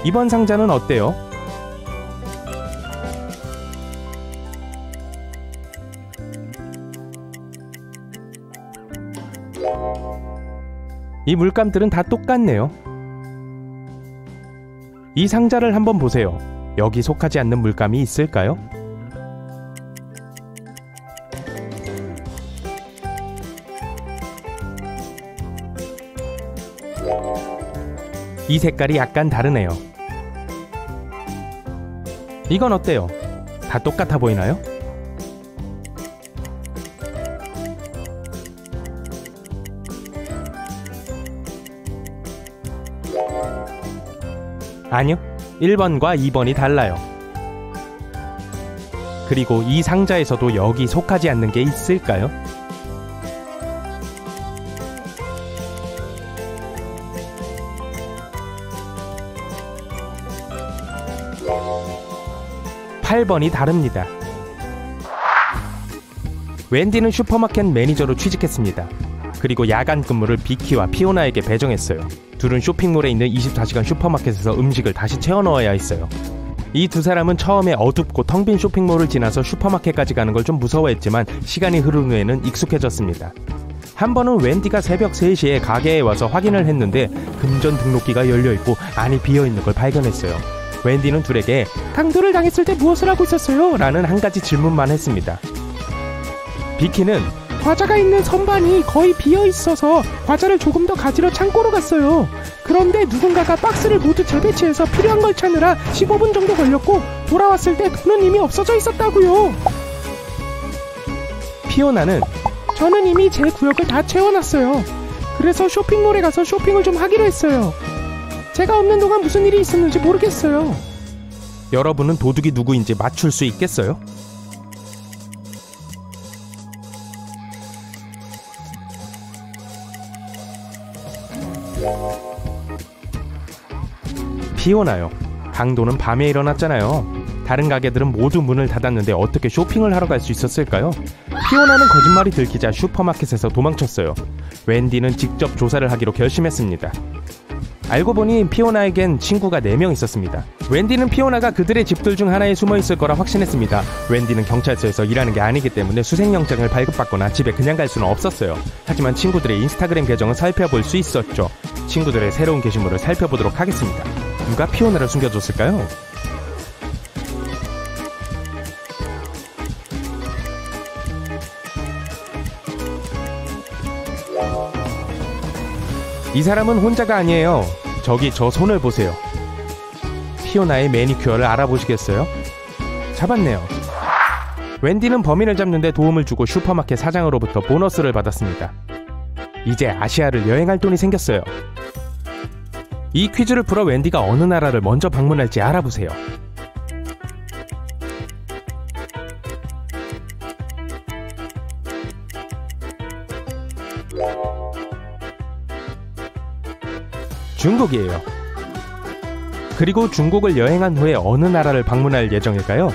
(2번) 상자는 어때요? 이 물감들은 다 똑같네요. 이 상자를 한번 보세요. 여기 속하지 않는 물감이 있을까요? 이 색깔이 약간 다르네요. 이건 어때요? 다 똑같아 보이나요? 아니요, 1번과 2번이 달라요. 그리고 이 상자에서도 여기 속하지 않는 게 있을까요? (8번이) 다릅니다. 웬디는 슈퍼마켓 매니저로 취직했습니다. 그리고 야간 근무를 비키와 피오나에게 배정했어요. 둘은 쇼핑몰에 있는 24시간 슈퍼마켓에서 음식을 다시 채워 넣어야 했어요. 이 두 사람은 처음에 어둡고 텅 빈 쇼핑몰을 지나서 슈퍼마켓까지 가는 걸 좀 무서워했지만 시간이 흐른 후에는 익숙해졌습니다. 한 번은 웬디가 새벽 3시에 가게에 와서 확인을 했는데 금전 등록기가 열려있고 안이 비어있는 걸 발견했어요. 웬디는 둘에게 강도를 당했을 때 무엇을 하고 있었어요? 라는 한 가지 질문만 했습니다. 비키는 과자가 있는 선반이 거의 비어있어서 과자를 조금 더 가지러 창고로 갔어요. 그런데 누군가가 박스를 모두 재배치해서 필요한 걸 찾느라 15분 정도 걸렸고 돌아왔을 때 돈은 이미 없어져 있었다고요. 피오나는 저는 이미 제 구역을 다 채워놨어요. 그래서 쇼핑몰에 가서 쇼핑을 좀 하기로 했어요. 제가 없는 동안 무슨 일이 있었는지 모르겠어요. 여러분은 도둑이 누구인지 맞출 수 있겠어요? 피오나요. 강도는 밤에 일어났잖아요. 다른 가게들은 모두 문을 닫았는데 어떻게 쇼핑을 하러 갈 수 있었을까요? 피오나는 거짓말이 들키자 슈퍼마켓에서 도망쳤어요. 웬디는 직접 조사를 하기로 결심했습니다. 알고 보니 피오나에겐 친구가 4명 있었습니다. 웬디는 피오나가 그들의 집들 중 하나에 숨어 있을 거라 확신했습니다. 웬디는 경찰서에서 일하는 게 아니기 때문에 수색영장을 발급받거나 집에 그냥 갈 수는 없었어요. 하지만 친구들의 인스타그램 계정을 살펴볼 수 있었죠. 친구들의 새로운 게시물을 살펴보도록 하겠습니다. 누가 피오나를 숨겨줬을까요? 이 사람은 혼자가 아니에요. 저기 저 손을 보세요. 피오나의 매니큐어를 알아보시겠어요? 잡았네요. 웬디는 범인을 잡는데 도움을 주고 슈퍼마켓 사장으로부터 보너스를 받았습니다. 이제 아시아를 여행할 돈이 생겼어요. 이 퀴즈를 풀어 웬디가 어느 나라를 먼저 방문할지 알아보세요. 중국이에요. 그리고 중국을 여행한 후에 어느 나라를 방문할 예정일까요?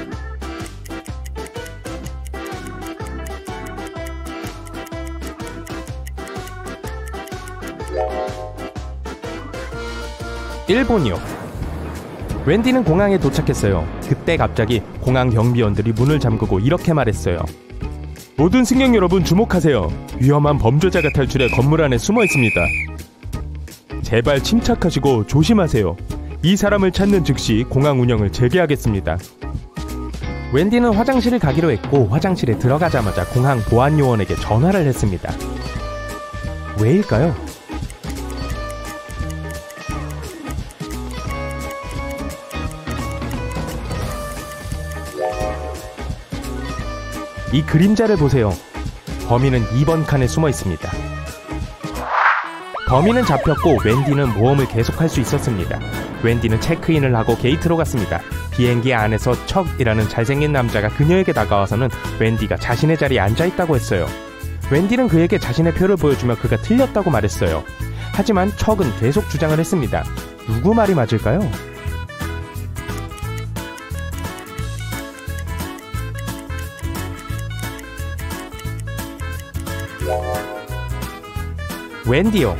일본이요. 웬디는 공항에 도착했어요. 그때 갑자기 공항 경비원들이 문을 잠그고 이렇게 말했어요. 모든 승객 여러분 주목하세요. 위험한 범죄자가 탈출해 건물 안에 숨어 있습니다. 제발 침착하시고 조심하세요. 이 사람을 찾는 즉시 공항 운영을 재개하겠습니다. 웬디는 화장실을 가기로 했고 화장실에 들어가자마자 공항 보안 요원에게 전화를 했습니다. 왜일까요? 이 그림자를 보세요. 범인은 2번 칸에 숨어 있습니다. 범인은 잡혔고 웬디는 모험을 계속할 수 있었습니다. 웬디는 체크인을 하고 게이트로 갔습니다. 비행기 안에서 척이라는 잘생긴 남자가 그녀에게 다가와서는 웬디가 자신의 자리에 앉아있다고 했어요. 웬디는 그에게 자신의 표를 보여주며 그가 틀렸다고 말했어요. 하지만 척은 계속 주장을 했습니다. 누구 말이 맞을까요? 웬디요.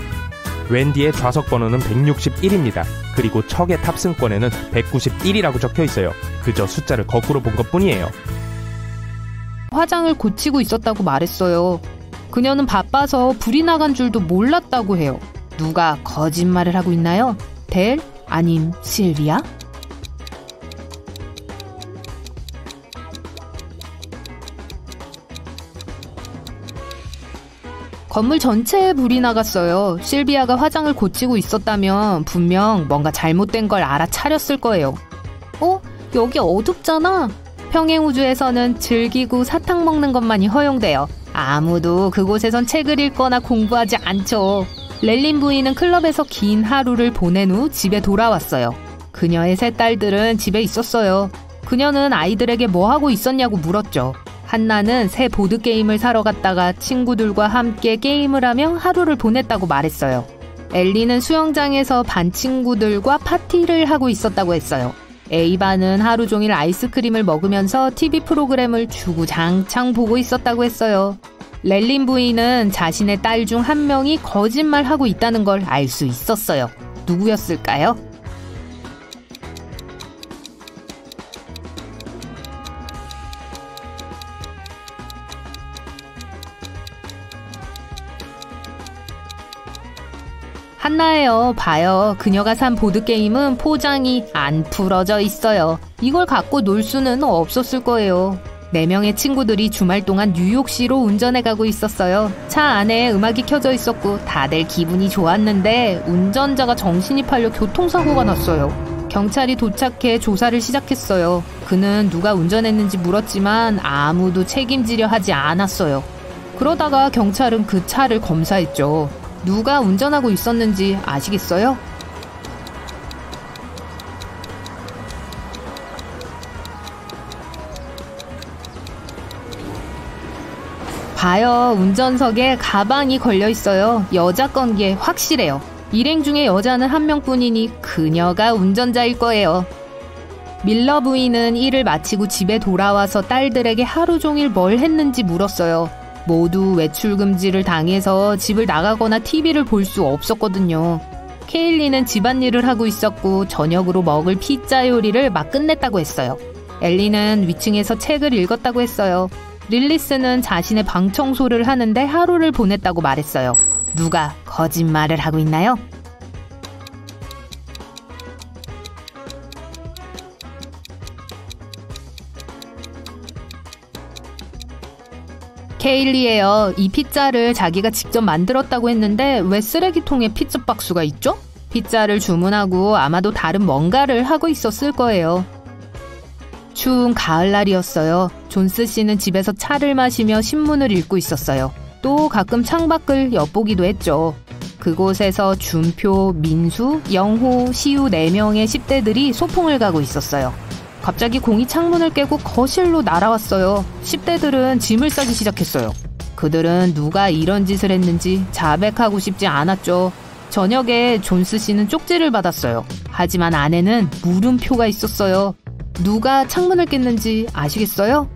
웬디의 좌석 번호는 161입니다. 그리고 척의 탑승권에는 191이라고 적혀 있어요. 그저 숫자를 거꾸로 본 것뿐이에요. 화장을 고치고 있었다고 말했어요. 그녀는 바빠서 불이 나간 줄도 몰랐다고 해요. 누가 거짓말을 하고 있나요? 델? 아님 실비아? 건물 전체에 불이 나갔어요. 실비아가 화장을 고치고 있었다면 분명 뭔가 잘못된 걸 알아차렸을 거예요. 여기 어둡잖아. 평행우주에서는 즐기고 사탕 먹는 것만이 허용돼요. 아무도 그곳에선 책을 읽거나 공부하지 않죠. 렐린 부인은 클럽에서 긴 하루를 보낸 후 집에 돌아왔어요. 그녀의 세 딸들은 집에 있었어요. 그녀는 아이들에게 뭐 하고 있었냐고 물었죠. 한나는 새 보드게임을 사러 갔다가 친구들과 함께 게임을 하며 하루를 보냈다고 말했어요. 엘리는 수영장에서 반 친구들과 파티를 하고 있었다고 했어요. 에이바는 하루 종일 아이스크림을 먹으면서 TV 프로그램을 주구장창 보고 있었다고 했어요. 렐린 부인은 자신의 딸 중 한 명이 거짓말하고 있다는 걸 알 수 있었어요. 누구였을까요? 한나예요. 봐요. 그녀가 산 보드게임은 포장이 안 풀어져 있어요. 이걸 갖고 놀 수는 없었을 거예요. 4명의 친구들이 주말 동안 뉴욕시로 운전해 가고 있었어요. 차 안에 음악이 켜져 있었고 다들 기분이 좋았는데 운전자가 정신이 팔려 교통사고가 났어요. 경찰이 도착해 조사를 시작했어요. 그는 누가 운전했는지 물었지만 아무도 책임지려 하지 않았어요. 그러다가 경찰은 그 차를 검사했죠. 누가 운전하고 있었는지 아시겠어요? 봐요. 운전석에 가방이 걸려 있어요. 여자 건 게 확실해요. 일행 중에 여자는 한 명뿐이니 그녀가 운전자일 거예요. 밀러 부인은 일을 마치고 집에 돌아와서 딸들에게 하루 종일 뭘 했는지 물었어요. 모두 외출 금지를 당해서 집을 나가거나 TV를 볼 수 없었거든요. 케일리는 집안일을 하고 있었고 저녁으로 먹을 피자 요리를 막 끝냈다고 했어요. 엘리는 위층에서 책을 읽었다고 했어요. 릴리스는 자신의 방 청소를 하는데 하루를 보냈다고 말했어요. 누가 거짓말을 하고 있나요? 케일리예요. 이 피자를 자기가 직접 만들었다고 했는데 왜 쓰레기통에 피자 박스가 있죠? 피자를 주문하고 아마도 다른 뭔가를 하고 있었을 거예요. 추운 가을날이었어요. 존스 씨는 집에서 차를 마시며 신문을 읽고 있었어요. 또 가끔 창밖을 엿보기도 했죠. 그곳에서 준표, 민수, 영호, 시우 4명의 10대들이 소풍을 가고 있었어요. 갑자기 공이 창문을 깨고 거실로 날아왔어요. 10대들은 짐을 싸기 시작했어요. 그들은 누가 이런 짓을 했는지 자백하고 싶지 않았죠. 저녁에 존스 씨는 쪽지를 받았어요. 하지만 안에는 물음표가 있었어요. 누가 창문을 깼는지 아시겠어요?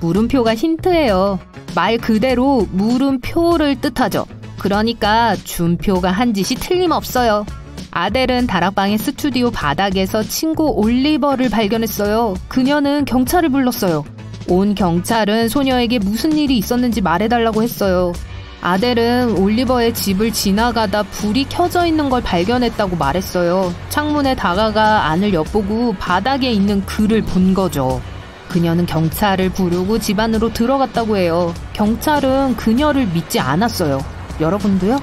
물음표가 힌트예요. 말 그대로 물음표를 뜻하죠. 그러니까 준표가 한 짓이 틀림없어요. 아델은 다락방의 스튜디오 바닥에서 친구 올리버를 발견했어요. 그녀는 경찰을 불렀어요. 온 경찰은 소녀에게 무슨 일이 있었는지 말해달라고 했어요. 아델은 올리버의 집을 지나가다 불이 켜져 있는 걸 발견했다고 말했어요. 창문에 다가가 안을 엿보고 바닥에 있는 글을 본 거죠. 그녀는 경찰을 부르고 집 안으로 들어갔다고 해요. 경찰은 그녀를 믿지 않았어요. 여러분도요?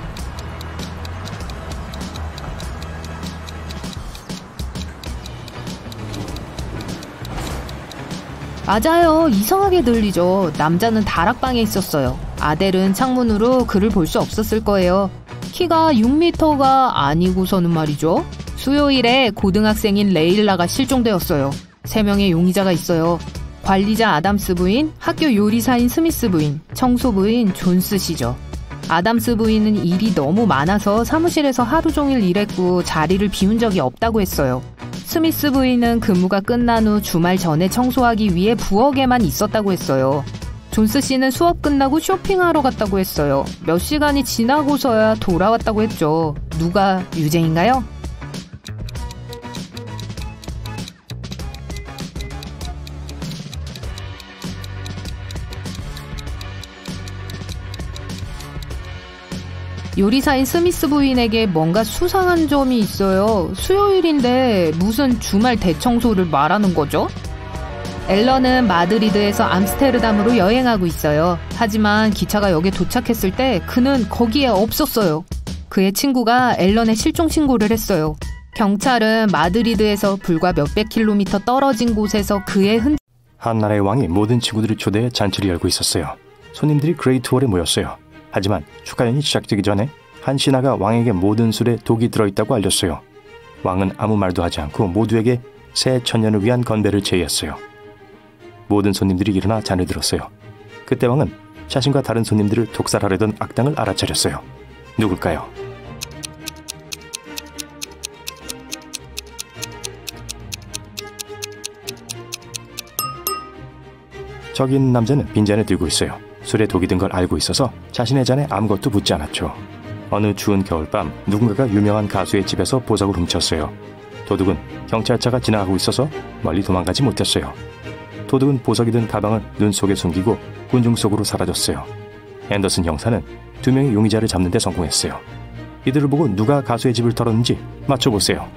맞아요. 이상하게 들리죠. 남자는 다락방에 있었어요. 아델은 창문으로 그를 볼 수 없었을 거예요. 키가 6m가 아니고서는 말이죠. 수요일에 고등학생인 레일라가 실종되었어요. 3명의 용의자가 있어요. 관리자 아담스 부인, 학교 요리사인 스미스 부인, 청소 부인 존스 씨죠. 아담스 부인은 일이 너무 많아서 사무실에서 하루 종일 일했고 자리를 비운 적이 없다고 했어요. 스미스 부인은 근무가 끝난 후 주말 전에 청소하기 위해 부엌에만 있었다고 했어요. 존스 씨는 수업 끝나고 쇼핑하러 갔다고 했어요. 몇 시간이 지나고서야 돌아왔다고 했죠. 누가 유죄인가요? 요리사인 스미스 부인에게 뭔가 수상한 점이 있어요. 수요일인데 무슨 주말 대청소를 말하는 거죠? 앨런은 마드리드에서 암스테르담으로 여행하고 있어요. 하지만 기차가 역에 도착했을 때 그는 거기에 없었어요. 그의 친구가 앨런의 실종 신고를 했어요. 경찰은 마드리드에서 불과 몇백 킬로미터 떨어진 곳에서 그의 한 나라의 왕이 모든 친구들을 초대해 잔치를 열고 있었어요. 손님들이 그레이트 홀에 모였어요. 하지만 축하연이 시작되기 전에 한 신하가 왕에게 모든 술에 독이 들어있다고 알렸어요. 왕은 아무 말도 하지 않고 모두에게 새 천년을 위한 건배를 제의했어요. 모든 손님들이 일어나 잔을 들었어요. 그때 왕은 자신과 다른 손님들을 독살하려던 악당을 알아차렸어요. 누굴까요? 저기 있는 남자는 빈잔을 들고 있어요. 술에 독이 든 걸 알고 있어서 자신의 잔에 아무것도 붓지 않았죠. 어느 추운 겨울밤 누군가가 유명한 가수의 집에서 보석을 훔쳤어요. 도둑은 경찰차가 지나가고 있어서 멀리 도망가지 못했어요. 도둑은 보석이 든 가방을 눈 속에 숨기고 군중 속으로 사라졌어요. 앤더슨 형사는 2명의 용의자를 잡는 데 성공했어요. 이들을 보고 누가 가수의 집을 털었는지 맞춰보세요.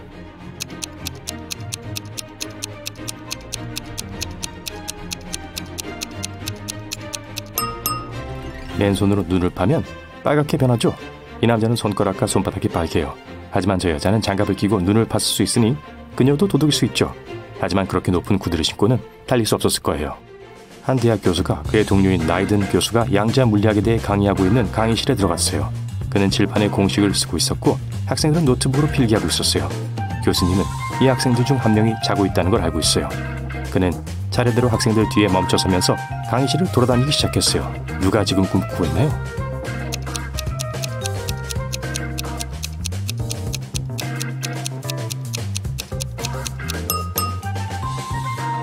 맨손으로 눈을 파면 빨갛게 변하죠. 이 남자는 손가락과 손바닥이 빨개요. 하지만 저 여자는 장갑을 끼고 눈을 팠을 수 있으니 그녀도 도둑일 수 있죠. 하지만 그렇게 높은 구두를 신고는 달릴 수 없었을 거예요. 한 대학 교수가 그의 동료인 나이든 교수가 양자 물리학에 대해 강의하고 있는 강의실에 들어갔어요. 그는 칠판에 공식을 쓰고 있었고 학생들은 노트북으로 필기하고 있었어요. 교수님은 이 학생들 중 한 명이 자고 있다는 걸 알고 있어요. 그는 차례대로 학생들 뒤에 멈춰서면서 강의실을 돌아다니기 시작했어요. 누가 지금 꿈꾸고 있나요?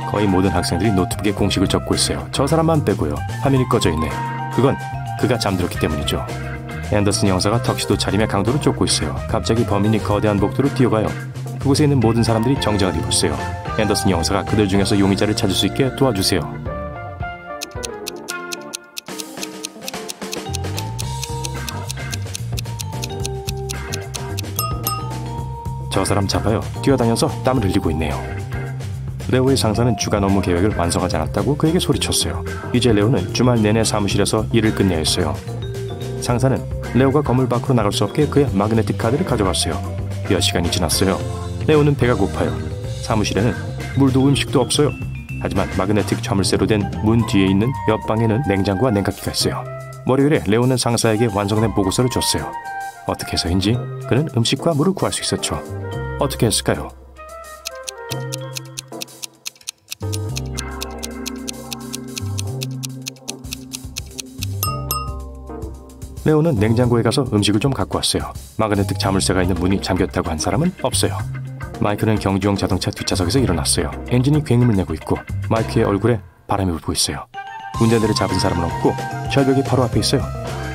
거의 모든 학생들이 노트북에 공식을 적고 있어요. 저 사람만 빼고요. 화면이 꺼져 있네. 그건 그가 잠들었기 때문이죠. 앤더슨 형사가 턱시도 차림에 강도를 쫓고 있어요. 갑자기 범인이 거대한 복도로 뛰어가요. 그곳에 있는 모든 사람들이 정장을 입었어요. 앤더슨 형사가 그들 중에서 용의자를 찾을 수 있게 도와주세요. 저 사람 잡아요. 뛰어다녀서 땀을 흘리고 있네요. 레오의 상사는 주간 업무 계획을 완성하지 않았다고 그에게 소리쳤어요. 이제 레오는 주말 내내 사무실에서 일을 끝내야 했어요. 상사는 레오가 건물 밖으로 나갈 수 없게 그의 마그네틱 카드를 가져갔어요. 몇 시간이 지났어요. 레오는 배가 고파요. 사무실에는 물도 음식도 없어요. 하지만 마그네틱 자물쇠로 된 문 뒤에 있는 옆방에는 냉장고와 냉각기가 있어요. 월요일에 레오는 상사에게 완성된 보고서를 줬어요. 어떻게 해서인지 그는 음식과 물을 구할 수 있었죠. 어떻게 했을까요? 레오는 냉장고에 가서 음식을 좀 갖고 왔어요. 마그네틱 자물쇠가 있는 문이 잠겼다고 한 사람은 없어요. 마이크는 경주용 자동차 뒷좌석에서 일어났어요. 엔진이 굉음을 내고 있고 마이크의 얼굴에 바람이 불고 있어요. 운전대를 잡은 사람은 없고 절벽이 바로 앞에 있어요.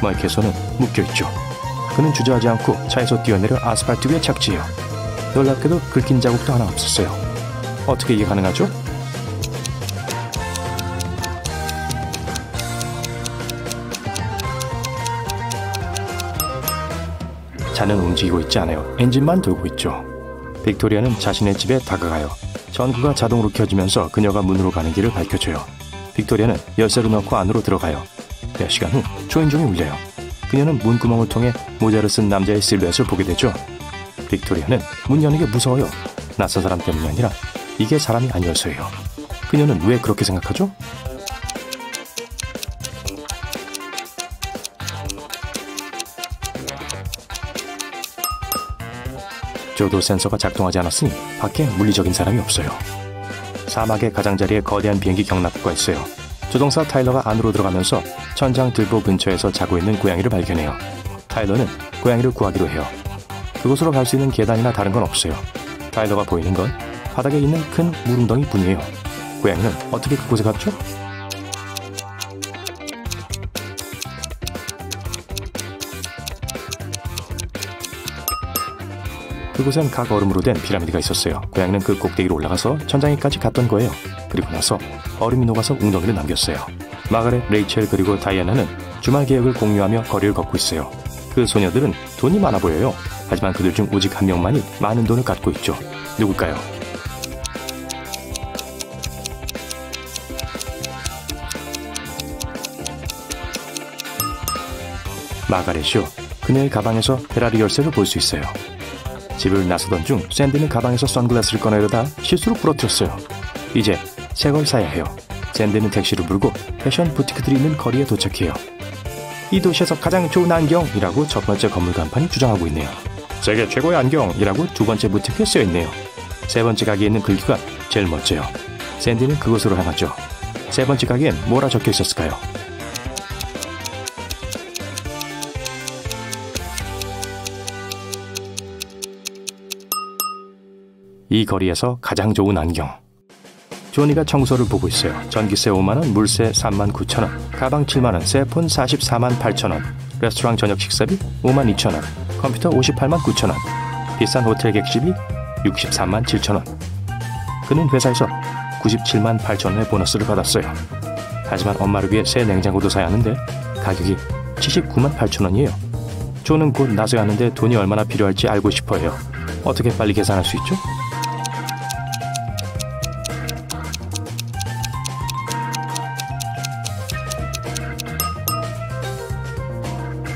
마이크의 손은 묶여있죠. 그는 주저하지 않고 차에서 뛰어내려 아스팔트 위에 착지해요. 놀랍게도 긁힌 자국도 하나 없었어요. 어떻게 이게 가능하죠? 차는 움직이고 있지 않아요. 엔진만 돌고 있죠. 빅토리아는 자신의 집에 다가가요. 전구가 자동으로 켜지면서 그녀가 문으로 가는 길을 밝혀줘요. 빅토리아는 열쇠를 넣고 안으로 들어가요. 몇 시간 후 초인종이 울려요. 그녀는 문구멍을 통해 모자를 쓴 남자의 실루엣을 보게 되죠. 빅토리아는 문 여는 게 무서워요. 낯선 사람 때문이 아니라 이게 사람이 아니어서예요. 그녀는 왜 그렇게 생각하죠? 조도 센서가 작동하지 않았으니 밖에 물리적인 사람이 없어요. 사막의 가장자리에 거대한 비행기 경납고가 있어요. 조종사 타일러가 안으로 들어가면서 천장 들보 근처에서 자고 있는 고양이를 발견해요. 타일러는 고양이를 구하기로 해요. 그곳으로 갈 수 있는 계단이나 다른 건 없어요. 타일러가 보이는 건 바닥에 있는 큰 물웅덩이 뿐이에요. 고양이는 어떻게 그곳에 갔죠? 그곳엔 각 얼음으로 된 피라미드가 있었어요. 고양이는 그 꼭대기로 올라가서 천장에까지 갔던 거예요. 그리고 나서 얼음이 녹아서 웅덩이를 남겼어요. 마가렛, 레이첼 그리고 다이애나는 주말 계획을 공유하며 거리를 걷고 있어요. 그 소녀들은 돈이 많아 보여요. 하지만 그들 중 오직 한 명만이 많은 돈을 갖고 있죠. 누굴까요? 마가렛이요. 그녀의 가방에서 페라리 열쇠를 볼 수 있어요. 집을 나서던 중 샌디는 가방에서 선글라스를 꺼내려다 실수로 부러뜨렸어요. 이제 새 걸 사야 해요. 샌디는 택시를 불고 패션 부티크들이 있는 거리에 도착해요. 이 도시에서 가장 좋은 안경이라고 첫 번째 건물 간판이 주장하고 있네요. 세계 최고의 안경이라고 두 번째 부티크에 쓰여있네요. 세 번째 가게에 있는 글귀가 제일 멋져요. 샌디는 그곳으로 향하죠. 세 번째 가게엔 뭐라 적혀 있었을까요? 이 거리에서 가장 좋은 안경. 조니가 청소를 보고 있어요. 전기세 5만원, 물세 39,000원, 가방 7만원, 세폰 448,000원, 레스토랑 저녁 식사비 52,000원, 컴퓨터 589,000원, 비싼 호텔 객실비 63만 7천 원. 그는 회사에서 97만 8천 원의 보너스를 받았어요. 하지만 엄마를 위해 새 냉장고도 사야 하는데 가격이 79만 8천 원이에요. 조는 곧 나서야 하는데 돈이 얼마나 필요할지 알고 싶어해요. 어떻게 빨리 계산할 수 있죠?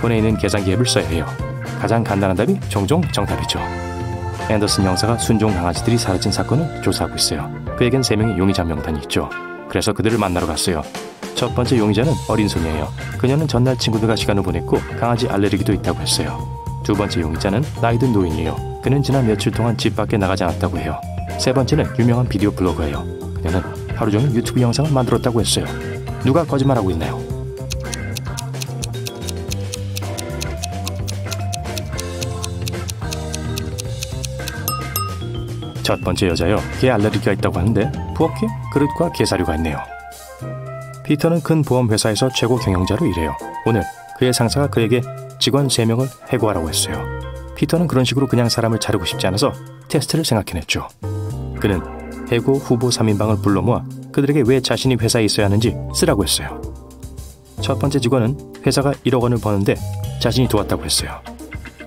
폰에 있는 계산기 앱을 써야 해요. 가장 간단한 답이 종종 정답이죠. 앤더슨 형사가 순종 강아지들이 사라진 사건을 조사하고 있어요. 그에겐 3명의 용의자 명단이 있죠. 그래서 그들을 만나러 갔어요. 첫 번째 용의자는 어린 소녀예요. 그녀는 전날 친구들과 시간을 보냈고 강아지 알레르기도 있다고 했어요. 두 번째 용의자는 나이든 노인이에요. 그는 지난 며칠 동안 집 밖에 나가지 않았다고 해요. 세 번째는 유명한 비디오 블로거예요. 그녀는 하루 종일 유튜브 영상을 만들었다고 했어요. 누가 거짓말하고 있나요? 첫 번째 여자요. 개 알레르기가 있다고 하는데 부엌에 그릇과 개사료가 있네요. 피터는 큰 보험회사에서 최고 경영자로 일해요. 오늘 그의 상사가 그에게 직원 3명을 해고하라고 했어요. 피터는 그런 식으로 그냥 사람을 자르고 싶지 않아서 테스트를 생각해냈죠. 그는 해고 후보 3인방을 불러 모아 그들에게 왜 자신이 회사에 있어야 하는지 쓰라고 했어요. 첫 번째 직원은 회사가 1억 원을 버는데 자신이 도왔다고 했어요.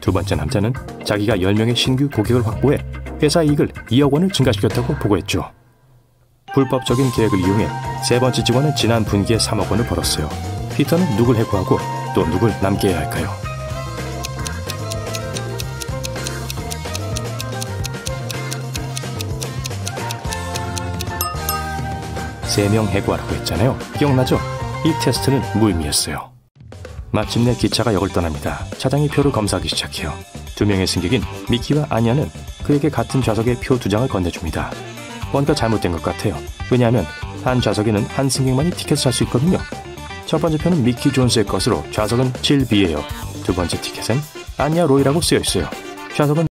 두 번째 남자는 자기가 10명의 신규 고객을 확보해 회사 이익을 2억 원을 증가시켰다고 보고했죠. 불법적인 계획을 이용해 세 번째 직원은 지난 분기에 3억 원을 벌었어요. 피터는 누굴 해고하고 또 누굴 남게 해야 할까요? 세 명 해고하라고 했잖아요. 기억나죠? 이 테스트는 무의미했어요. 마침내 기차가 역을 떠납니다. 차장이 표를 검사하기 시작해요. 2명의 승객인 미키와 아냐는 그에게 같은 좌석에 표 2장을 건네줍니다. 뭔가 잘못된 것 같아요. 왜냐하면 한 좌석에는 한 승객만이 티켓을 살 수 있거든요. 첫 번째 표는 미키 존스의 것으로 좌석은 7B예요. 두 번째 티켓엔 아냐 로이라고 쓰여 있어요. 좌석은